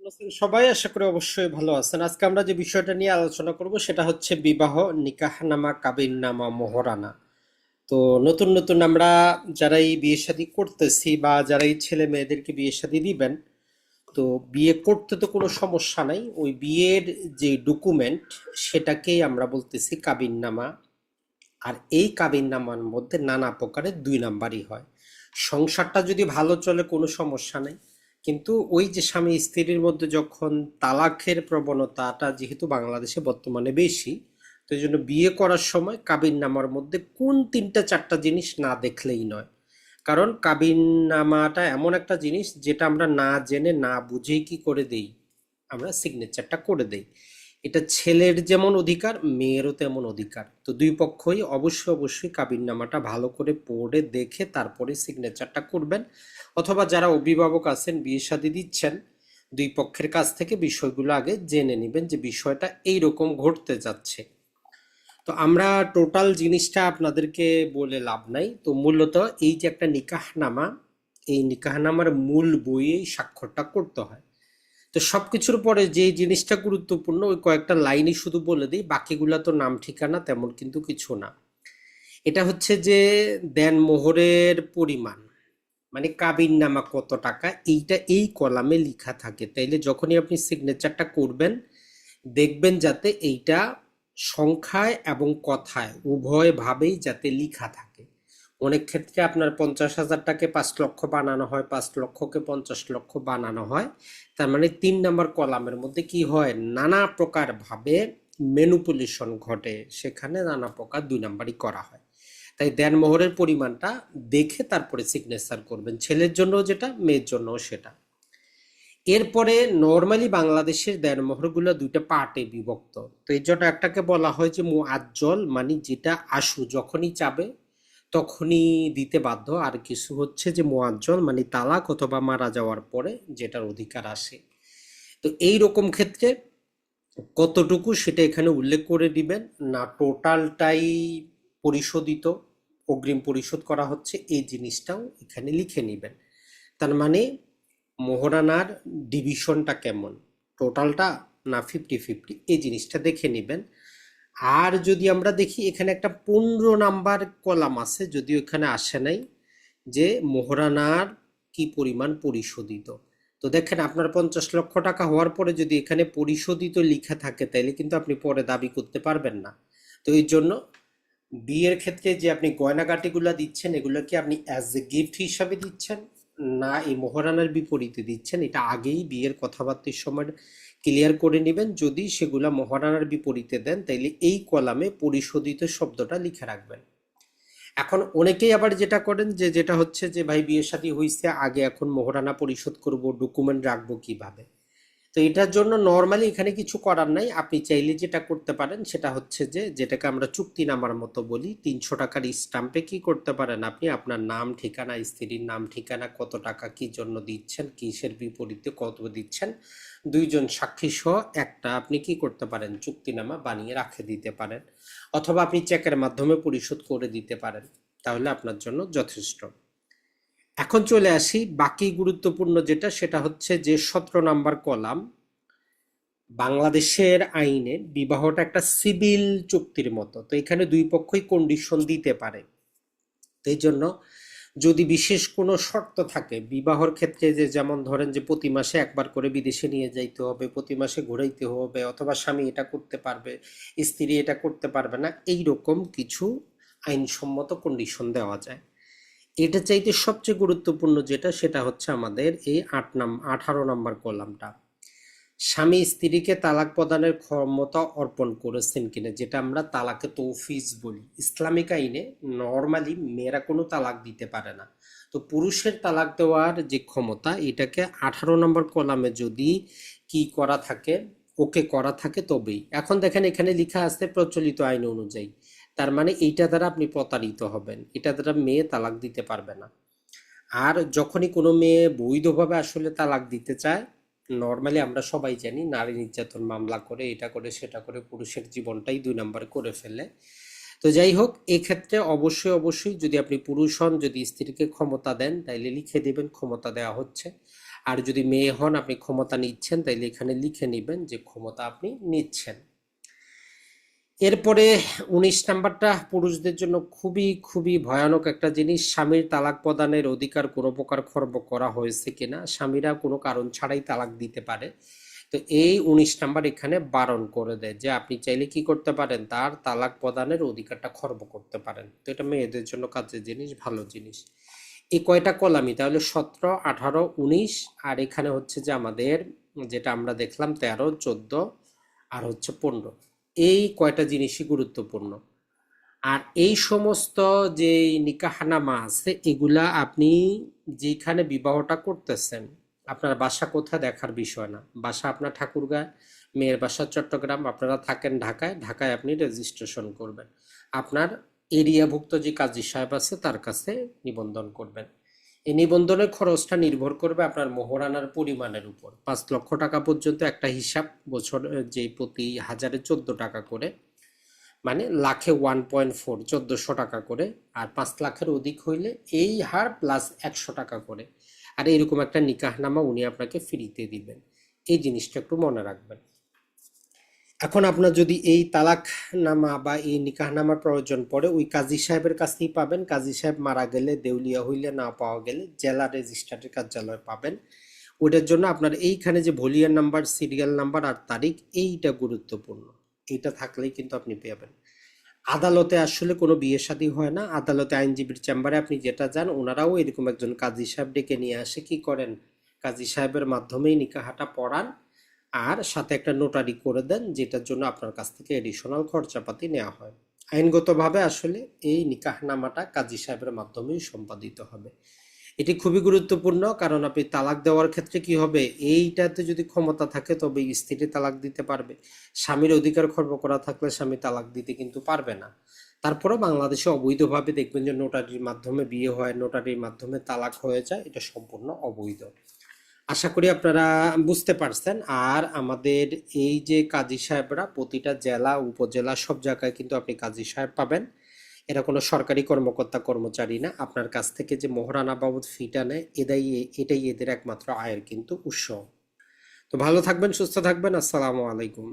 ভালো আছেন সবাই, আশা করি অবশ্যই ভালো আছেন। আজকে আমরা যে বিষয়টা নিয়ে আলোচনা করব সেটা হচ্ছে বিবাহ, নিকাহনামা, কাবিননামা, মোহরানা। তো নতুন নতুন আমরা যারা এই বিয়ে শাদী করতেছি বা যারা এই ছেলে মেয়েদেরকে বিয়ে শাদী দিবেন, তো বিয়ে করতে তো কোনো সমস্যা নাই। ওই বিয়ের যে ডকুমেন্ট সেটাকেই আমরা বলতেছি কাবিননামা। আর এই কাবিননামার মধ্যে নানা প্রকারের দুই নাম্বারই হয়। সংসারটা যদি ভালো চলে কোনো সমস্যা নেই, কিন্তু ওই যে স্বামী স্ত্রীর মধ্যে যখন তালাকের প্রবণতাটা যেহেতু বাংলাদেশে বর্তমানে বেশি, তো এই জন্য বিয়ে করার সময় কাবিননামার মধ্যে কোন তিনটা চারটা জিনিস না দেখলেই নয়। কারণ কাবিননামাটা এমন একটা জিনিস যেটা আমরা না জেনে না বুঝেই কি করে দেই, আমরা সিগনেচারটা করে দেই। এটা ছেলের যেমন অধিকার, মেয়েরও তেমন অধিকার। তো দুই পক্ষই অবশ্যই অবশ্যই কাবিননামাটা ভালো করে পড়ে দেখে তারপরে সিগনেচারটা করবেন। অথবা যারা অভিভাবক আছেন, বিয়ে শাদী দিচ্ছেন, দুই পক্ষের কাছ থেকে বিষয়গুলো আগে জেনে নেবেন যে বিষয়টা এইরকম ঘটতে যাচ্ছে। তো আমরা টোটাল জিনিসটা আপনাদেরকে বলে লাভ নাই। তো মূলত এই যে একটা নিকাহনামা, এই নিকাহনামার মূল বইয়েই স্বাক্ষরটা করতে হয়। তো সবকিছুর পরে যে জিনিসটা গুরুত্বপূর্ণ ওই কয়েকটা লাইনই শুধু বলে দিই, বাকিগুলা তো নাম ঠিকানা তেমন কিন্তু কিছু না। এটা হচ্ছে যে দেনমোহরের পরিমাণ, মানে কাবিন নামা কত টাকা, এইটা এই কলামে লেখা থাকে। তাইলে যখনই আপনি সিগনেচারটা করবেন, দেখবেন যাতে এইটা সংখ্যায় এবং কথায় উভয় ভাবেই যাতে লেখা থাকে। অনেক ক্ষেত্রে আপনার 50,000 টাকে 5 লক্ষ বানানো হয়, 5 লক্ষকে 50 লক্ষ বানানো হয়। তার মানে 3 নম্বর কলামের মধ্যে কি হয়, নানা প্রকার ভাবে ম্যানিপুলেশন ঘটে, সেখানে নানা প্রকার 2 নাম্বারই করা হয়। তাই দেনমোহরের পরিমাণটা দেখে তারপরে সিগনেচার করবেন, ছেলের জন্য যেটা, মেয়ের জন্য সেটা। এরপরে নর্মালি বাংলাদেশের দেনমোহরগুলো দুইটা পার্টে বিভক্ত। তো এই জন্য একটাকে বলা হয় যে মুআজ্জল, মানে যেটা আশু যখনই চাবে তখনই দিতে বাধ্য। আর কিছু হচ্ছে যে মুআজ্জল, মানে তালাক অথবা মারা যাওয়ার পরে যেটার অধিকার আসে। তো এই রকম ক্ষেত্রে কতটুকু সেটা এখানে উল্লেখ করে দিবেন। না টোটালটাই পরিশোধিত, অগ্রিম পরিশোধ করা হচ্ছে, এই জিনিসটাও এখানে লিখে নেবেন। তার মানে মোহরানার ডিভিশনটা কেমন, টোটালটা না 50-50, এই জিনিসটা দেখে নেবেন। আর যদি আমরা দেখি এখানে একটা 15 নাম্বার কলাম আছে, যদিও এখানে আসে নাই, যে মোহরানার কি পরিমাণ পরিশোধিত। তো দেখেন আপনার 50 লক্ষ টাকা হওয়ার পরে যদি এখানে পরিশোধিত লেখা থাকে, তাইলে কিন্তু আপনি পরে দাবি করতে পারবেন না। তো এই জন্য বিয়ের ক্ষেত্রে যে আপনি গয়নাগাটিগুলো দিচ্ছেন, এগুলো কি আপনি অ্যাজ এ গিফট হিসাবে দিচ্ছেন না এই মোহরানার বিপরীতে দিচ্ছেন, এটা আগেই বিয়ের কথাবার্তার সময় ক্লিয়ার করে নেবেন। যদি সেগুলা মোহরানার বিপরীতে দেন, তাইলে এই কলামে পরিশোধিত শব্দটা লিখে রাখবেন। এখন অনেকেই আবার যেটা করেন যে যেটা হচ্ছে যে ভাই বিয়ে শাদী হয়েছে আগে, এখন মোহরানা পরিশোধ করব, ডকুমেন্ট রাখবো কিভাবে। তো এটার জন্য নর্মালি এখানে কিছু করার নাই। আপনি চাইলে যেটা করতে পারেন সেটা হচ্ছে যে যেটাকে আমরা চুক্তিনামার মতো বলি, 300 টাকার স্টাম্পে কি করতে পারেন, আপনি আপনার নাম ঠিকানা, স্ত্রীর নাম ঠিকানা, কত টাকা কি জন্য দিচ্ছেন, কিসের বিপরীতে কত দিচ্ছেন, দুইজন সাক্ষী সহ একটা আপনি কি করতে পারেন, চুক্তিনামা বানিয়ে রাখে দিতে পারেন। অথবা আপনি চেকের মাধ্যমে পরিশোধ করে দিতে পারেন, তাহলে আপনার জন্য যথেষ্ট। এখন চলে আসি বাকি গুরুত্বপূর্ণ যেটা, সেটা হচ্ছে যে 17 নাম্বার কলাম। বাংলাদেশের আইনে বিবাহটা একটা সিভিল চুক্তির মতো, তো এখানে দুই পক্ষই কন্ডিশন দিতে পারে। তো এই জন্য যদি বিশেষ কোনো শর্ত থাকে বিবাহর ক্ষেত্রে, যে যেমন ধরেন যে প্রতি মাসে একবার করে বিদেশে নিয়ে যাইতে হবে, প্রতি মাসে ঘুরাইতে হবে, অথবা স্বামী এটা করতে পারবে, স্ত্রী এটা করতে পারবে না, এই রকম কিছু আইনসম্মত কন্ডিশন দেওয়া যায়। এটা চাইতে সবচেয়ে গুরুত্বপূর্ণ যেটা, সেটা হচ্ছে আমাদের এই 18 নাম্বার কলামটা। স্বামী স্ত্রীকে তালাক প্রদানের ক্ষমতা অর্পণ করেছেন কিনা, যেটা আমরা তালাকে তৌফিজ বলি। ইসলামিক আইনে নর্মালি মেয়েরা কোনো তালাক দিতে পারে না। তো পুরুষের তালাক দেওয়ার যে ক্ষমতা, এটাকে 18 নম্বর কলামে যদি কি করা থাকে, ওকে করা থাকে তবেই। এখন দেখেন এখানে লেখা আছে প্রচলিত আইন অনুযায়ী, তার মানে এইটা দ্বারা আপনি প্রতারিত হবেন, এটা দ্বারা মেয়ে তালাক দিতে পারবে না। আর যখনই কোনো মেয়ে বৈধভাবে আসলে তালাক দিতে চায়, নর্মালি আমরা সবাই জানি নারী নির্যাতন মামলা করে, এটা করে সেটা করে পুরুষের জীবনটাই 2 নম্বরে করে ফেলে। তো যাই হোক, এক্ষেত্রে অবশ্যই অবশ্যই যদি আপনি পুরুষ হন, যদি স্ত্রীকে ক্ষমতা দেন, তাইলে লিখে দেবেন ক্ষমতা দেওয়া হচ্ছে। আর যদি মেয়ে হন আপনি ক্ষমতা নিচ্ছেন, তাইলে এখানে লিখে নেবেন যে ক্ষমতা আপনি নিচ্ছেন। এরপরে ১৯ নাম্বারটা পুরুষদের জন্য খুবই খুবই ভয়ানক একটা জিনিস, স্বামীর তালাক প্রদানের অধিকার কোনো প্রকার খর্ব করা হয়েছে কিনা। স্বামীরা কোনো কারণ ছাড়াই তালাক দিতে পারে। তো এই ১৯ নাম্বার এখানে বারণ করে দেয় যে আপনি চাইলে কি করতে পারেন, তার তালাক প্রদানের অধিকারটা খর্ব করতে পারেন। তো এটা মেয়েদের জন্য কাজের জিনিস, ভালো জিনিস। এই কয়টা কলামই তাহলে ১৭, ১৮, ১৯, আর এখানে হচ্ছে যে আমাদের যেটা আমরা দেখলাম ১৩, ১৪ আর হচ্ছে ১৫। এই কয়টা জিনিসই গুরুত্বপূর্ণ। আর এই সমস্ত যে নিকাহনামা আছে এগুলা আপনি যেখানে বিবাহটা করতেছেন, আপনার বাসা কোথায় দেখার বিষয় না। বাসা আপনার ঠাকুরগাঁয়, মেয়ের বাসা চট্টগ্রাম, আপনারা থাকেন ঢাকায়, ঢাকায় আপনি রেজিস্ট্রেশন করবেন। আপনার এরিয়াভুক্ত যে কাজী সাহেব আছে তার কাছে নিবন্ধন করবেন। এই নিবন্ধনের খরচটা নির্ভর করবে আপনার মোহরানার পরিমাণের উপর। ৫ লক্ষ টাকা পর্যন্ত একটা হিসাব, বছর যে প্রতি হাজারে ১৪ টাকা করে, মানে লাখে 1.4, ১৪০০ টাকা করে। আর ৫ লাখের অধিক হইলে এই হার প্লাস ১০০ টাকা করে। আর এরকম একটা নিকাহনামা উনি আপনাকে ফ্রিতে দিবেন। এই জিনিসটা একটু মনে রাখবেন। এখন আপনার যদি এই তালাকনামা বা এই নিকাহনামার প্রয়োজন পড়ে, ওই কাজী সাহেবের কাছেই পাবেন। কাজী সাহেব মারা গেলে, দেউলিয়া হইলে, না পাওয়া গেলে জেলা রেজিস্ট্রারের কার্যালয়ে পাবেন। ওইটার জন্য আপনার এইখানে যে ভলিউম নাম্বার, সিরিয়াল নাম্বার আর তারিখ, এইটা গুরুত্বপূর্ণ। এইটা থাকলেই কিন্তু আপনি পাবেন। আদালতে আসলে কোনো বিয়ে শাদী হয় না। আদালতে আইনজীবীর চেম্বারে আপনি যেটা যান, ওনারাও এরকম একজন কাজী সাহেব ডেকে নিয়ে আসে। কি করেন, কাজী সাহেবের মাধ্যমেই নিকাহাটা পড়ান আর সাথে একটা নোটারি করে দেন, যেটার জন্য আপনার কাছ থেকে এডিশনাল খরচাপাতি নেওয়া হয়। আইনগতভাবে আসলে এই নিকাহনামাটা কাজী সাহেবের মাধ্যমেই সম্পাদিত হবে। এটি খুবই গুরুত্বপূর্ণ, কারণ আপনি তালাক দেওয়ার ক্ষেত্রে কি হবে, এইটাতে যদি ক্ষমতা থাকে তবে স্ত্রী তালাক দিতে পারবে। স্বামীর অধিকার খর্ব করা থাকলে স্বামী তালাক দিতে কিন্তু পারবে না। তারপরে বাংলাদেশে অবৈধভাবে দেখবেন যে নোটারির মাধ্যমে বিয়ে হয়, নোটারির মাধ্যমে তালাক হয়ে যায়, এটা সম্পূর্ণ অবৈধ। আশা করি আপনারা বুঝতে পারছেন। আর আমাদের এই যে কাজী সাহেবরা প্রতিটা জেলা, উপজেলা, সব জায়গায় কিন্তু আপনি কাজী সাহেব পাবেন। এরা কোনো সরকারি কর্মকর্তা কর্মচারী না। আপনার কাছ থেকে যে মোহরানা বাবদ ফিটা নেয়, এটাই এদের একমাত্র আয়ের কিন্তু উৎস। তো ভালো থাকবেন, সুস্থ থাকবেন। আসসালামু আলাইকুম।